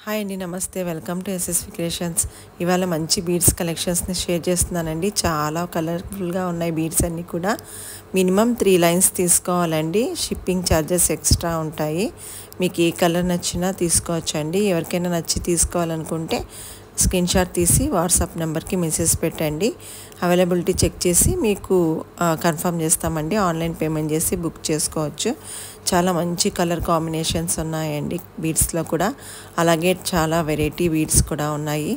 Hi అండి, నమస్తే. Welcome to SSV creations. ఇవాళ మంచి బీడ్స్ కలెక్షన్స్ని షేర్ చేస్తున్నానండి. చాలా కలర్ఫుల్గా ఉన్నాయి బీడ్స్ అన్నీ కూడా. మినిమం 3 లైన్స్ తీసుకోవాలండి. షిప్పింగ్ ఛార్జెస్ ఎక్స్ట్రా ఉంటాయి. మీకు ఏ కలర్ నచ్చినా తీసుకోవచ్చండి. ఎవరికైనా నచ్చి తీసుకోవాలనుకుంటే స్క్రీన్ షాట్ తీసి వాట్సాప్ నెంబర్కి మెసేజ్ పెట్టండి. అవైలబిలిటీ చెక్ చేసి మీకు కన్ఫర్మ్ చేస్తామండి. ఆన్లైన్ పేమెంట్ చేసి బుక్ చేసుకోవచ్చు. చాలా మంచి కలర్ కాంబినేషన్స్ ఉన్నాయండి బీడ్స్లో కూడా. అలాగే చాలా వెరైటీ బీడ్స్ కూడా ఉన్నాయి.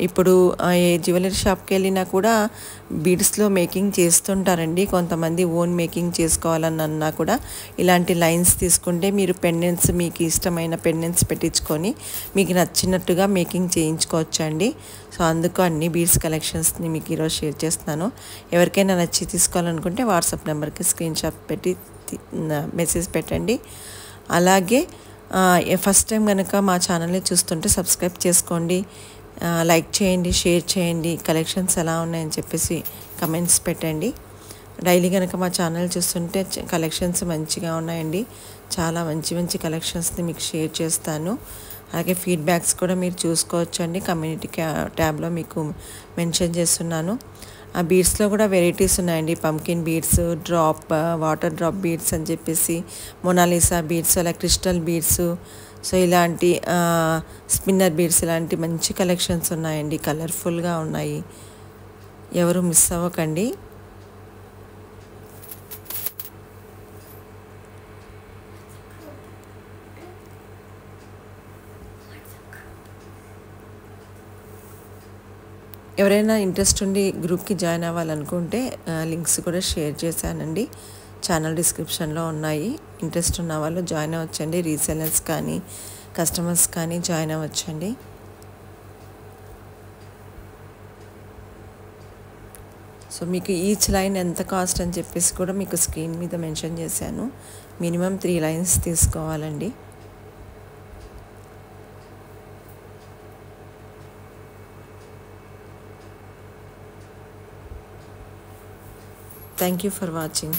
ఇప్పుడు ఏ జ్యువెలరీ షాప్కి వెళ్ళినా కూడా బీడ్స్లో మేకింగ్ చేస్తుంటారండి. కొంతమంది ఓన్ మేకింగ్ చేసుకోవాలని అన్నా కూడా ఇలాంటి లైన్స్ తీసుకుంటే మీరు పెండెంట్స్, మీకు ఇష్టమైన పెండెంట్స్ పెట్టించుకొని మీకు నచ్చినట్టుగా మేకింగ్ చేయించుకోవచ్చండి. సో అందుకు అన్ని బీడ్స్ కలెక్షన్స్ని మీకు ఈరోజు షేర్ చేస్తున్నాను. ఎవరికైనా నచ్చి తీసుకోవాలనుకుంటే వాట్సాప్ నెంబర్కి స్క్రీన్ షాట్ పెట్టి మెసేజ్ పెట్టండి. అలాగే ఫస్ట్ టైం కనుక మా ఛానల్ని చూస్తుంటే సబ్స్క్రైబ్ చేసుకోండి, లైక్ చేయండి, షేర్ చేయండి. కలెక్షన్స్ ఎలా ఉన్నాయని చెప్పేసి కమెంట్స్ పెట్టండి. డైలీ కనుక మా ఛానల్ చూస్తుంటే కలెక్షన్స్ మంచిగా ఉన్నాయండి. చాలా మంచి మంచి కలెక్షన్స్ని మీకు షేర్ చేస్తాను. అలాగే ఫీడ్బ్యాక్స్ కూడా మీరు చూసుకోవచ్చండి. కమ్యూనిటీ ట్యాబ్లో మీకు మెన్షన్ చేస్తున్నాను. ఆ బీడ్స్లో కూడా వెరైటీస్ ఉన్నాయండి. Pumpkin beads, water drop beads అని చెప్పేసి, మొనాలిసా బీడ్స్, అలా క్రిస్టల్ బీడ్స్, సో ఇలాంటి స్పిన్నర్ బీడ్స్, ఇలాంటి మంచి కలెక్షన్స్ ఉన్నాయండి. కలర్ఫుల్గా ఉన్నాయి. ఎవరు మిస్ అవ్వకండి. ఎవరైనా ఇంట్రెస్ట్ ఉండి గ్రూప్కి జాయిన్ అవ్వాలనుకుంటే లింక్స్ కూడా షేర్ చేశానండి. ఛానల్ డిస్క్రిప్షన్లో ఉన్నాయి. ఇంట్రెస్ట్ ఉన్న వాళ్ళు జాయిన్ అవ్వచ్చండి. రీసెలర్స్ కానీ కస్టమర్స్ కానీ జాయిన్ అవ్వచ్చండి. సో మీకు ఈచ్ లైన్ ఎంత కాస్ట్ అని చెప్పేసి కూడా మీకు స్క్రీన్ మీద మెన్షన్ చేశాను. మినిమం 3 లైన్స్ తీసుకోవాలండి. Thank you for watching.